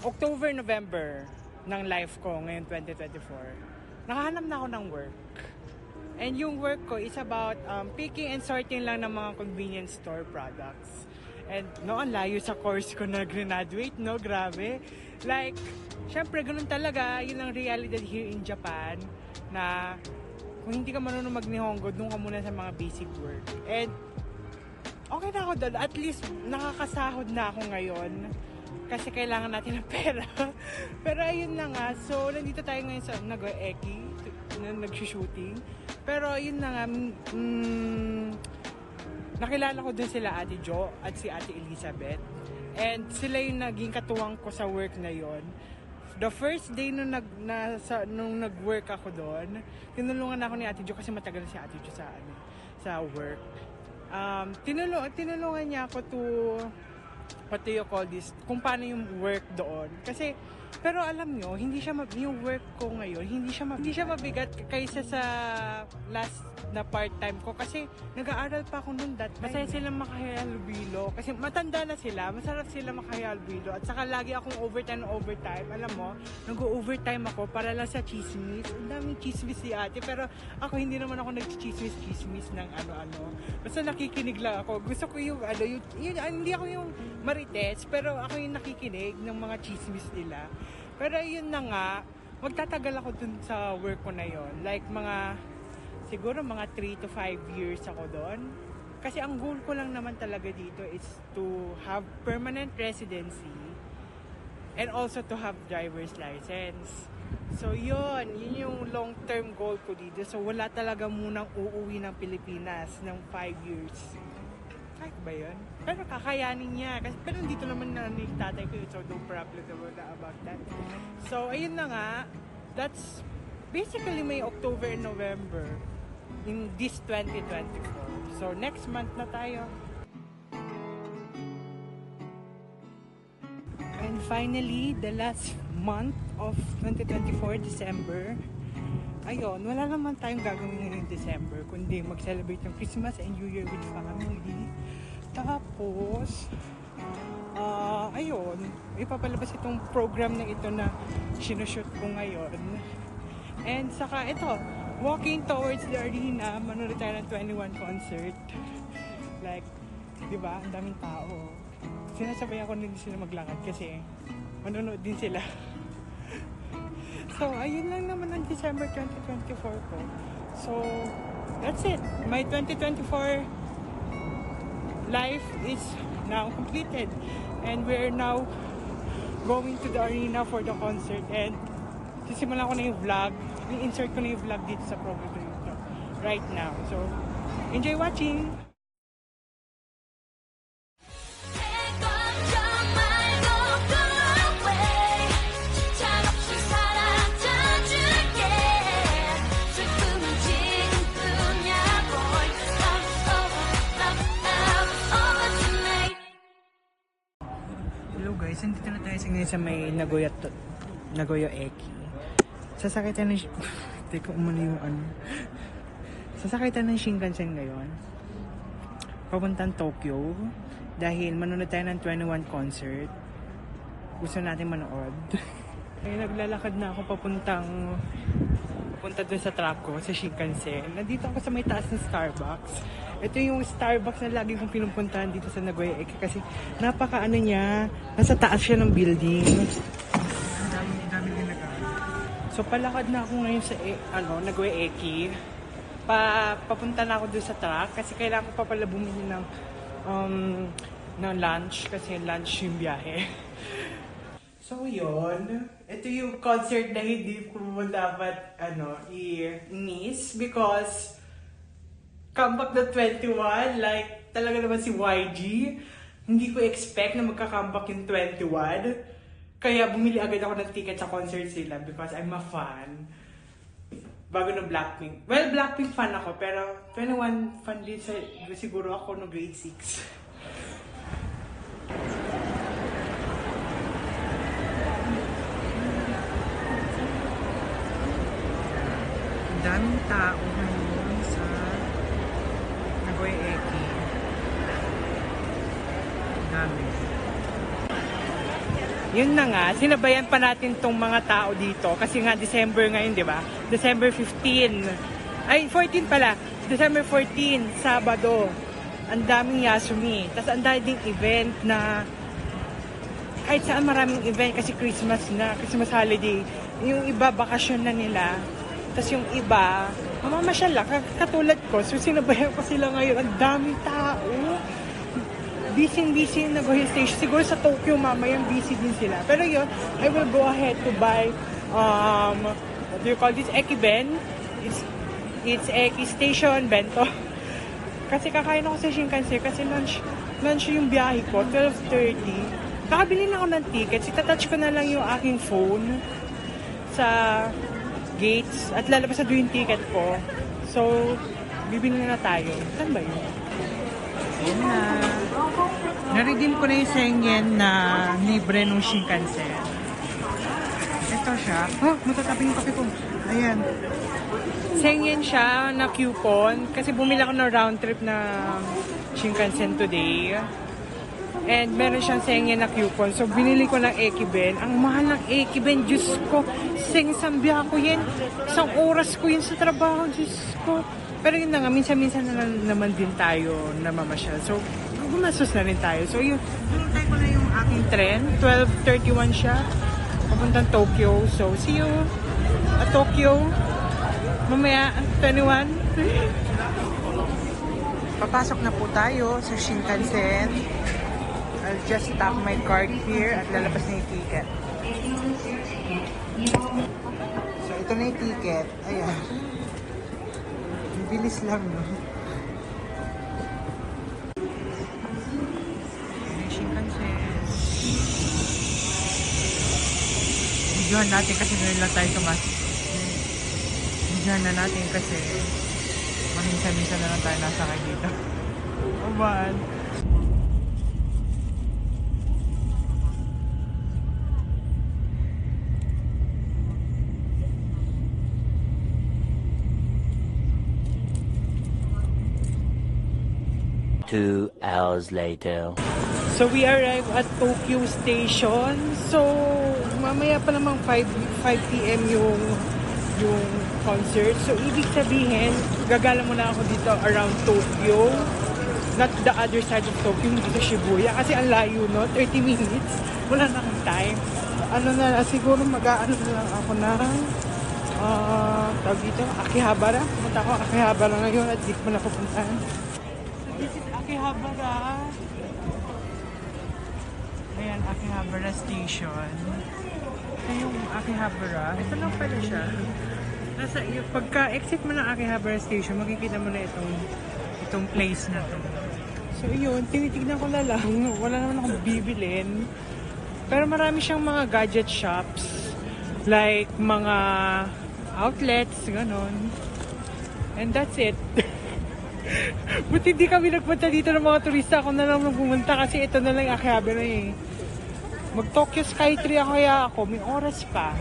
October, November ng life ko ngayon 2024, nakahanap na ako ng work. And yung work ko is about picking and sorting lang ng mga convenience store products. And no, ang layo sa course ko na graduate, no? Grabe. Like, syempre, ganun talaga. Yun ang reality here in Japan na kung hindi ka marunong mag-Nihongo, doon ka muna sa mga basic work. And okay na ako doon. At least, nakakasahod na ako ngayon. Kasi kailangan natin ng pera. Pero ayun na nga. So, nandito tayo ngayon sa Nagoya-eki na nag-shooting. Pero ayun na nga. Nakilala ko din sila Ate Jo at si Ate Elizabeth. And sila yung naging katuwang ko sa work na yon. The first day nung nag-work ako doon, tinulungan ako ni Ate Jo kasi matagal na si Ate Jo sa work. Tinulungan niya ako to, what do you call this, kung paano yung work doon. Kasi, pero alam nyo, yung work ko ngayon, hindi siya mabigat kaysa sa last na part-time ko. Kasi, nag-aaral pa ako noon that time. Masaya silang makahalubilo. Kasi matanda na sila, masarap sila makahalubilo. At saka lagi akong overtime. Alam mo, nag-overtime ako para lang sa chismis. Ang daming chismis si ate, pero ako hindi naman ako nag-chismis ng ano-ano. Basta nakikinig lang ako. Gusto ko yung hindi ako yung marites, pero ako yung nakikinig ng mga chismis nila. Pero yun na nga, magtatagal ako dun sa work ko na yon. Like siguro mga 3 to 5 years ako doon. Kasi ang goal ko lang naman talaga dito is to have permanent residency and also to have driver's license. So yun yung long-term goal ko dito. So wala talaga munang uuwi ng Pilipinas ng 5 years. Kaya ba yun? Pero kakayanin niya. Pero dito naman na ni tatay ko, so no problem about that. So ayun na nga, that's basically may October and November in this 2024. So next month na tayo. And finally, the last month of 2024, December. Ayun, wala naman tayong gagawin ngayong December kundi mag-celebrate ng Christmas and New Year with family. Tapos, ayun, ipapalabas itong program na ito na sinushoot ko ngayon. And saka ito, walking towards the arena, manonood tayo ng 21 concert. Like, di ba? Ang daming tao. Sinasabayan ko din sila maglakad kasi manonood din sila. So, ayun lang naman ang December 2024 ko. So, that's it. My 2024 life is now completed. And we're now going to the arena for the concert. And sisimulan ko na yung vlog. I-insert ko na yung vlog dito sa program ko dito right now. So, enjoy watching! Hello guys, nandito na tayo sa may Nagoya-eki. Sasakay tayo ng teka, umano yung ano. Sasakay tayo ng Shinkansen ngayon. Papuntang Tokyo. Dahil manonood tayo ng 21 concert. Gusto natin manood. Ay, naglalakad na ako papunta dun sa truck ko, sa Shinkansen. Nandito ako sa may taas ng Starbucks. Ito yung Starbucks na lagi kong pinupuntahan dito sa Nagoya-eki kasi napaka-ano niya, nasa taas siya ng building. Ang dami ginagawa. So palakad na ako ngayon sa Nagoya-eki. Papunta na ako doon sa truck kasi kailangan ko pa pala bumili ng lunch kasi lunch yung biyahe. So yun, ito yung concert na hindi ko dapat i-miss because comeback na 21, like talaga naman si YG, hindi ko expect na magka-comeback yung 21. Kaya bumili agad ako ng ticket sa concert sila because I'm a fan. Bago ng Blackpink. Well, Blackpink fan ako, pero 21 fan din siguro ako no grade 6. Daming tao ngayon sa Nagoya-eki. Dami. Yun na nga, sinabayan pa natin tong mga tao dito kasi nga December ngayon, di ba? December 15. Ay, 14 pala. December 14, Sabado. Ang daming Yasumi. Tapos ang daming event na kahit saan maraming event kasi Christmas na, Christmas holiday. Yung iba, bakasyon na nila. Tapos yung iba, mamamasyal lang, katulad ko. So sinabayan ko sila ngayon. Ang daming tao. Busy na hill station. Siguro sa Tokyo mamayang busy din sila. Pero yun, I will go ahead to buy, what do you call this? Ekiben. It's Eki Station Bento. Kasi kakain ako sa Shinkansen kasi lunch yung biyahe ko, 12:30. Nakabili na ako ng tickets. Itatouch ko na lang yung aking phone sa gates at lalabas na doon yung ticket ko. So, bibili na tayo. Saan ba yun? Ayan na. Naredeem ko na yung Sengen na libre nung Shinkansen. Ito siya. Oh, matatabi yung kape ko. Ayan. Sengen siya na coupon kasi bumili ako ng round trip na Shinkansen today. And meron siyang Sengen na coupon. So, binili ko ng Ekiben. Ang mahal ng Ekiben, Diyos ko. Sambya ko yan. Isang oras ko yun sa trabaho, Diyos ko. Pero yun na nga, minsan-minsan na naman din tayo namamasyal. So, gumastos na rin tayo. So, yun. Hinintay ko na yung aking tren. 12:31 siya. Papuntang Tokyo. So, see you at Tokyo. Mamaya, 21. Papasok na po tayo sa Shinkansen. I'll just tap my card here at lalabas na yung ticket. So, ito na yung ticket. Ayan. Bilis lang, no? Ayan yung Shinkansen. Videohan natin kasi ngayon lang tayo tumasok. Videohan na natin kasi minsan-minsan na lang tayo nasakay dito. Oh, man. Two hours later. So we arrive at Tokyo Station. So mamaya pa namang 5 PM yung concert. So ibig sabihin, gagala muna ako dito around Tokyo. Not the other side of Tokyo, hindi sa Shibuya. Kasi ang layo, no? 30 minutes. Wala na akong time. Ano na, siguro mag-aano na lang ako ng tawag dito, Akihabara. Pumunta ako Akihabara ngayon at di ko na pupuntahan. This is Akihabara. Ayan, Akihabara Station. Ito yung Akihabara. Ito lang pala siya. Pagka-exit mo ng Akihabara Station, makikita mo na itong place na to. So yun, tinitignan ko na lang. Wala naman akong bibilin. Pero marami siyang mga gadget shops. Like mga outlets, ganon. And that's it. Buti hindi kami nagpunta dito ng mga turista. Ako na lang pumunta kasi ito na lang yung Akihabara eh. Mag-Tokyo Skytree kaya ako. May oras pa.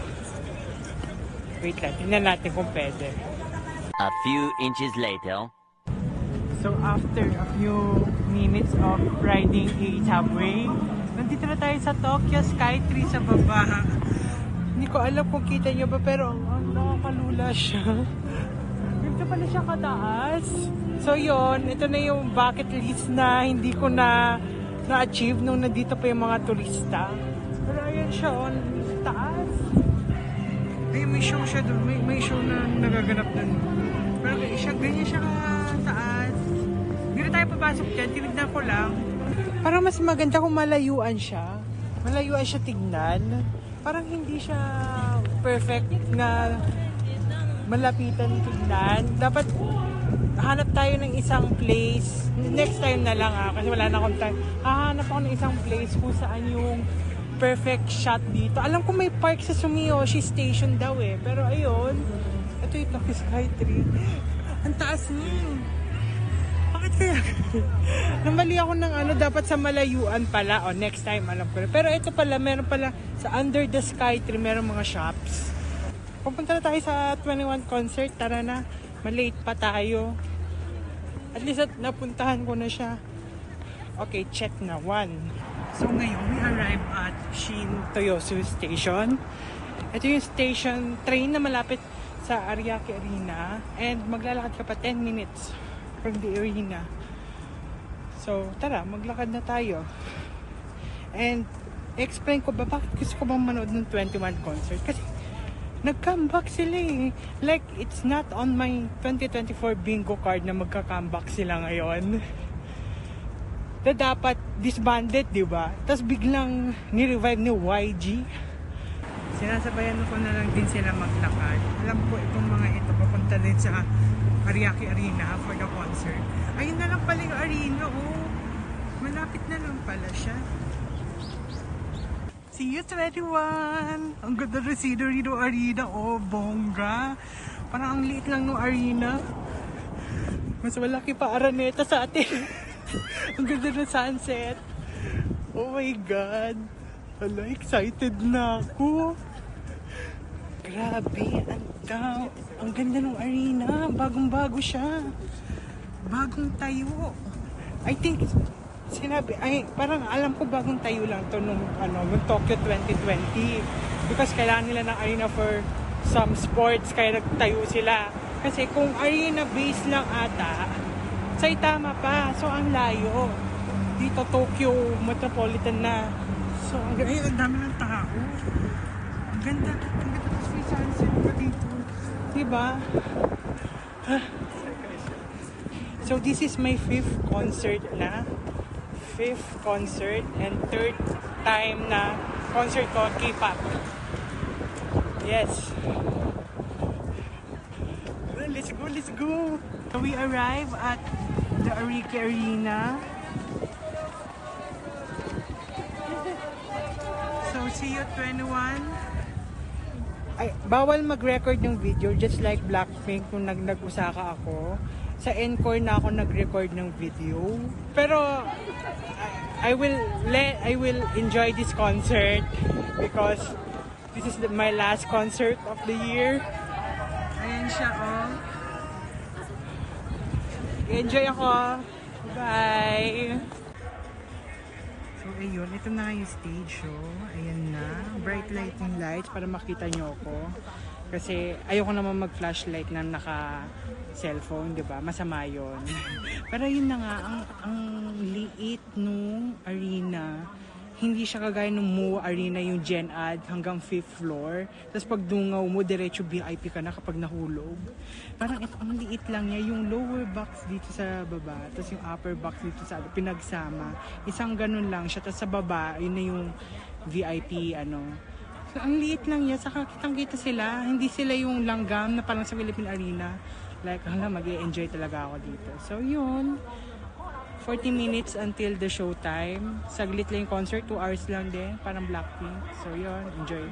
Wait lang, tingnan natin kung pwede. A few inches later. So after a few minutes of riding a subway, nandito na tayo sa Tokyo Skytree sa baba. Hindi ko alam kung kita nyo ba pero ang nakakalula siya. Ito pala siya kataas. So yun, ito na yung bucket list na hindi ko na-achieve nung nandito pa yung mga turista. Pero ayun siya, on taas. Ay, may show siya doon. May show na nagaganap doon. Pero ganyan siya kataas. Hindi na tayo papasok dyan. Tinignan ko lang. Parang mas maganda kung malayuan siya. Malayuan siya tignan. Parang hindi siya perfect na malapitan tignan. Dapat hanap tayo ng isang place. Next time na lang kasi wala na akong time. Hahanap ako ng isang place kung saan yung perfect shot dito. Alam ko may park sa Sumiyoshi Station daw eh. Pero ayun, ito yung Tokyo Skytree. Ang taas niya. Bakit kaya? Namali ako ng dapat sa malayuan pala. O, next time alam ko. Pero ito pala, meron pala sa Under the Skytree, meron mga shops. Pupunta na tayo sa 21 concert. Tara na. Malate pa tayo. At least napuntahan ko na siya. Okay, check na. 1. So ngayon, we arrive at Shin Toyosu Station. Ito yung station train na malapit sa Ariake Arena. And maglalakad ka pa 10 minutes from the arena. So tara, maglakad na tayo. And explain ko ba bakit gusto ko bang manood ng 21 concert. Kasi nag-comeback sila eh. Like, it's not on my 2024 bingo card na magka-comeback sila ngayon. Na dapat disbanded, di ba? Tapos biglang ni-revive ni YG. Sinasabayan ko na lang din sila maglakad. Alam ko itong mga ito papunta din sa Ariake Arena for the concert. Ayun na lang pala yung arena, oh. Malapit na lang pala siya. See you 21! Ang ganda na scenery ng arena, oh, bongga. Parang ang liit lang ng arena. Mas malaki pa Araneta sa atin. Ang ganda ng sunset. Oh my God. Hala, excited na ako. Grabe, ang ganda ng arena. Bagong-bago siya. Bagong tayo. I think, parang alam ko bagong tayo lang to nung Tokyo 2020. Because kailangan nila ng arena for some sports, kaya nagtayo sila. Kasi kung arena base lang ata, Saitama pa. So, ang layo. Dito, Tokyo Metropolitan na. So, ang dami ng tao. Ang ganda. Ang ganda ng free sunset pa dito. Diba? So, this is my 5th concert na. 5th concert and 3rd time na concert ko K-pop. Yes. Let's go, let's go. So we arrive at the Ariake Arena. So see you 21. Ay, bawal mag-record ng video just like Blackpink kung nag-Osaka ako. Sa Encore na ako nag-record ng video. Pero I will enjoy this concert because this is my last concert of the year. Ayan siya, oh. Enjoy ako. Bye! So, ayun. Ito na yung stage show. Ayan na. Bright lighting lights para makita nyo ako. Kasi ayoko naman mag-flashlight na naka-cellphone, di ba? Masama yun. Pero yun na nga, ang liit nung arena. Hindi siya kagaya ng MOA Arena, yung Gen Ad hanggang 5th floor. Tapos pag dungaw mo, diretso VIP ka na kapag nahulog. Parang ito, ang liit lang niya. Yung lower box dito sa baba, tapos yung upper box dito sa pinagsama. Isang ganun lang siya. Tapos sa baba, yun na yung VIP, So, ang liit lang niya. Saka kitang-kita sila. Hindi sila yung langgam na parang sa Philippine Arena. Like, mag-i-enjoy talaga ako dito. So, yun. 40 minutes until the show time. Saglit lang yung concert, 2 hours lang din, parang Blackpink. So yun, enjoy.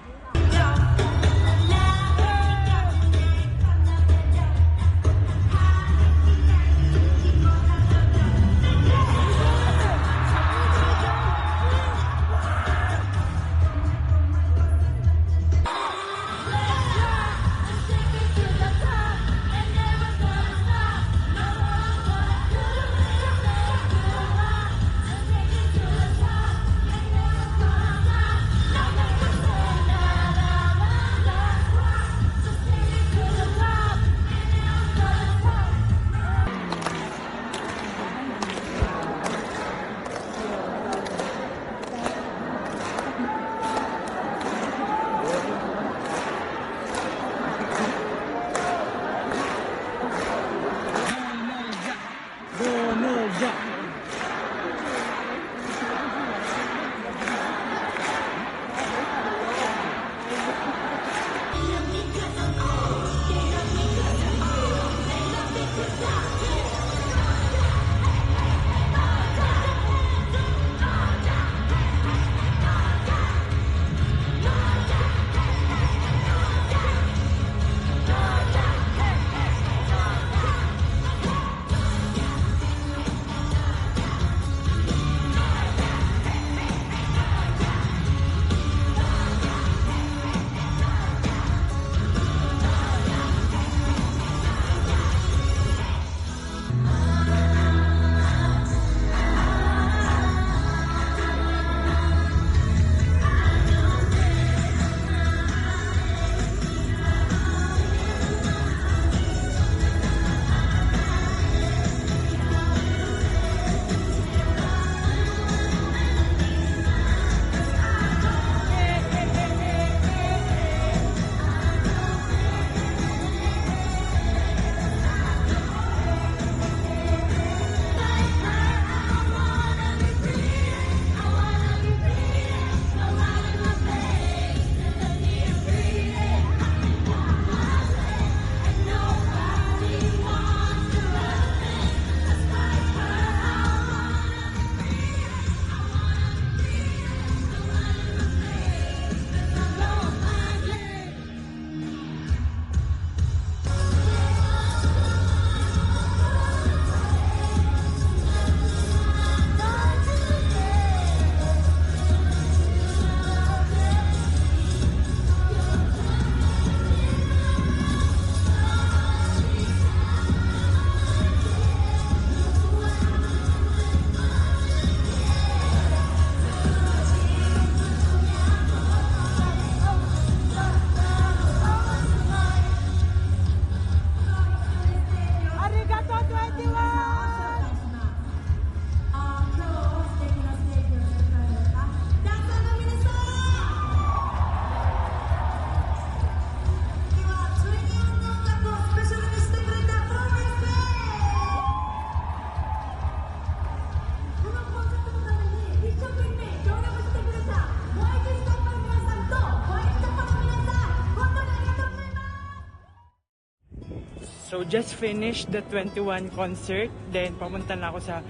So, just finished the 21 concert. Then, pamunta na ako sa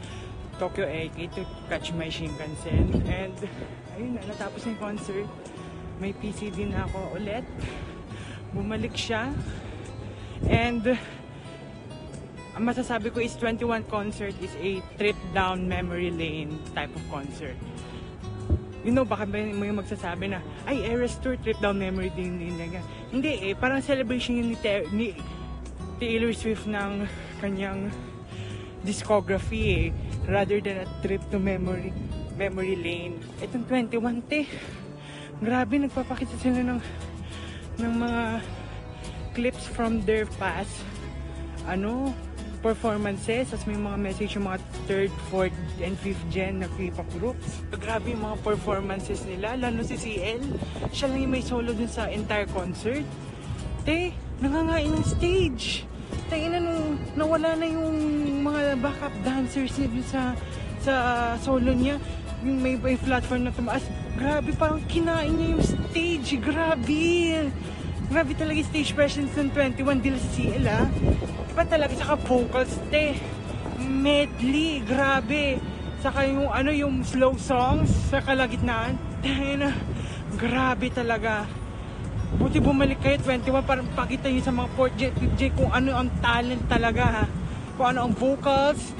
Tokyo Eki to catch my Shinkansen. And, ayun na, natapos yung concert. May PCD na ako ulit. Bumalik siya. And, ang masasabi ko is 21 concert is a trip down memory lane type of concert. You know, baka may magsasabi na, ay, Eras Tour, trip down memory lane. Hindi eh, parang celebration yun ni Taylor Swift ng kanyang discography eh, rather than a trip to memory lane. Itong 21 grabe, nagpapakita sila ng mga clips from their past performances, as may mga message yung mga 3rd, 4th, and 5th gen na K-pop groups. Grabe yung mga performances nila, lalo si CL. Siya lang yung may solo dun sa entire concert. Nangangain ng stage. Ina nung nawala na yung mga backup dancers niya sa solo niya. Yung may platform na tumaas. Grabe, parang kinain niya yung stage. Grabe talaga yung stage presence ng 21. Dila sa CL Iba talaga, saka vocals, medley, grabe. Saka yung slow songs sa kalagitnaan, grabe talaga. Buti bumalik kayo 21 para pakita nyo sa mga 4th J, 5th J kung ano ang talent talaga kung ano ang vocals,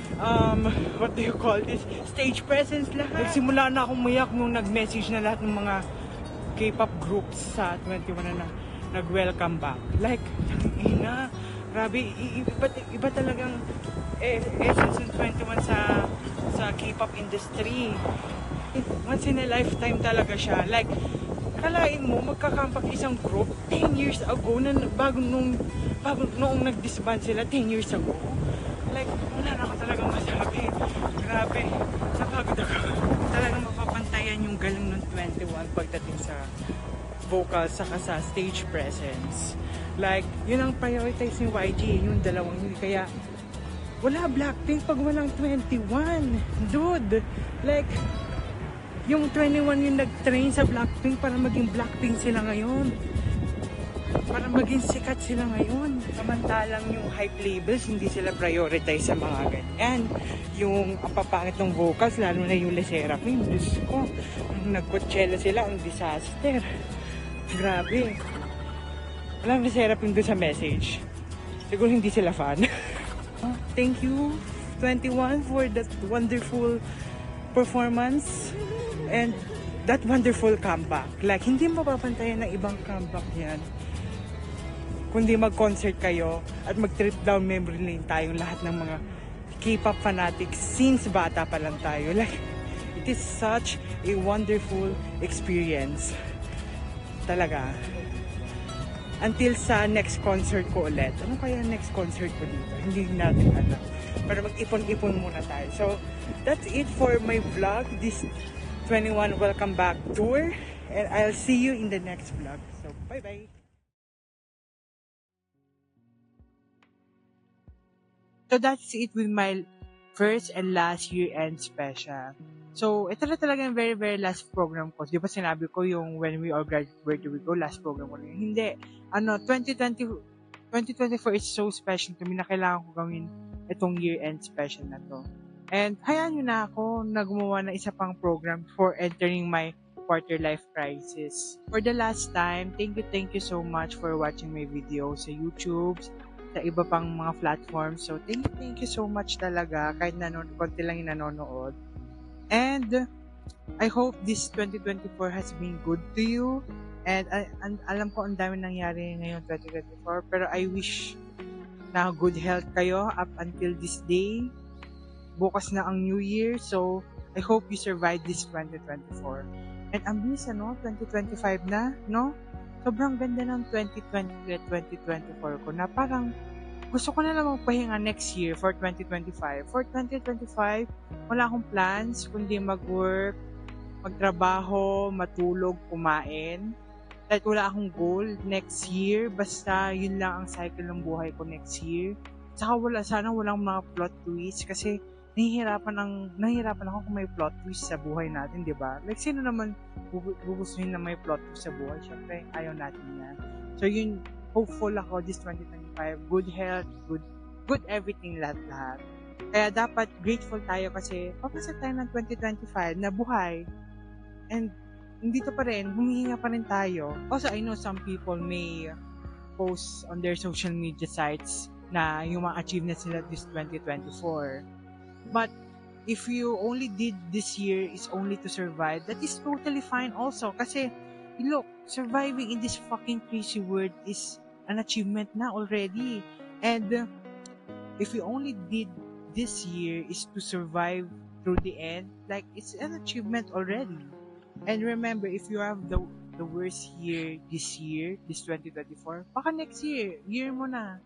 what do you call this, stage presence, lahat. Nagsimula na akong umiyak nung nag-message na lahat ng mga K-pop groups sa 21 na nag-welcome back. Like, grabe, iba talagang essence ng 21 sa K-pop industry. Once in a lifetime talaga siya. Like, kalain mo, magkakampak isang group 10 years ago, bago noong nag-disband sila 10 years ago. Like, wala na ako talagang masabi. Grabe, napagod ako. Talagang mapapantayan yung galing ng 21 pagdating sa vocal saka sa stage presence. Like, yun ang prioritize ni YG, yung dalawang yun. Kaya, wala Blackpink pag walang 21. Dude, like, yung 21 yung nag-train sa Blackpink para maging Blackpink sila ngayon. Para maging sikat sila ngayon. Samantalang yung hype labels, hindi sila prioritize sa mga ganyan. Yung ang papangit ng vocals, lalo na yung Le Sserafim. Diyos ko, nag-Coachella sila, ang disaster. Grabe. Walang Le Sserafim doon sa message. Siguro hindi sila fan. Thank you, 21, for that wonderful performance and that wonderful comeback. Like, hindi mapapantayan ng ibang comeback yan. Kundi mag-concert kayo at mag-trip down memory lane tayong lahat ng mga K-pop fanatics since bata pa lang tayo. Like, it is such a wonderful experience. Talaga. Until sa next concert ko ulit. Ano kaya next concert ko dito? Hindi natin alam. Pero mag-ipon-ipon muna tayo. So, that's it for my vlog. This 21 Welcome Back Tour. And I'll see you in the next vlog. So, bye-bye! So, that's it with my first and last year-end special. So, ito na talaga yung very, very last program ko. Di ba sinabi ko yung when we all graduate, where do we go? Last program ko na yun. Hindi. 2024 is so special to me na kailangan ko gawin itong year-end special na to. And hayaan nyo na ako na gumawa ng isa pang program for entering my quarter life crisis. For the last time, thank you so much for watching my video sa YouTube, sa iba pang mga platforms. So, thank you so much talaga kahit konti lang yung nanonood. And I hope this 2024 has been good to you. And alam ko ang dami nangyari ngayon 2024. Pero I wish na good health kayo up until this day. Bukas na ang New Year. So, I hope you survive this 2024. And ang bilis 2025 na, no? Sobrang ganda ng 2020 at 2024 ko na parang gusto ko na lang magpahinga next year for 2025. For 2025, wala akong plans kundi mag-work, magtrabaho, matulog, kumain. Like wala akong goal next year. Basta yun lang ang cycle ng buhay ko next year. Saka sana walang mga plot twist kasi nahihirapan ako kung may plot twist sa buhay natin, di ba? Like sino naman gugustuhin na may plot twist sa buhay? Syempre, ayaw natin yan. So yun, hopeful ako this 2025 good health, good everything, lahat. Kaya dapat grateful tayo kasi papasa tayo ng 2025 na buhay. And dito pa rin, humihinga pa rin tayo. Also, I know some people may post on their social media sites na yung mga achievements nila this 2024. But if you only did this year is only to survive, that is totally fine also. Kasi, look, surviving in this fucking crazy world is an achievement na already. And if you only did this year is to survive through the end, like, it's an achievement already. And remember, if you have the worst year, this 2024, baka next year mo na.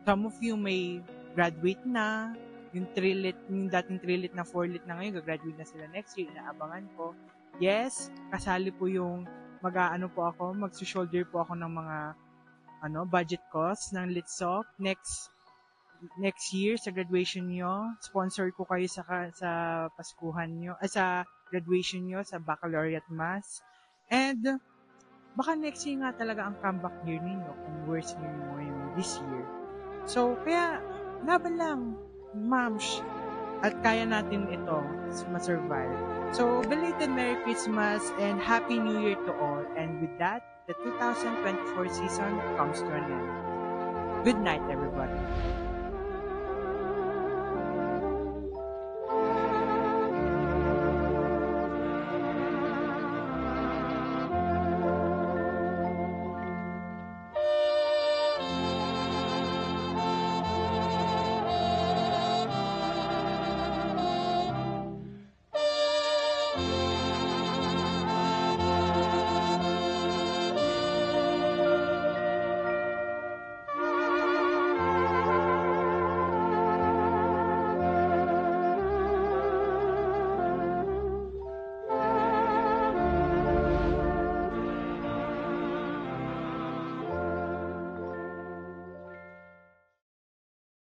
Some of you may graduate na, yung dating 3-lit na 4-lit na ngayon, gagraduate na sila next year, inaabangan ko. Yes, kasali po yung magsushoulder po ako ng mga budget costs ng Litsop next year sa graduation nyo. Sponsor ko kayo sa Paskuhan nyo, sa graduation nyo, sa baccalaureate mass. And baka next year nga talaga ang comeback year ninyo kung worst year mo yung this year. So, kaya laban lang, ma'ams, at kaya natin ito ma-survive. So, belated Merry Christmas and Happy New Year to all. And with that, the 2024 season comes to an end. Good night, everybody.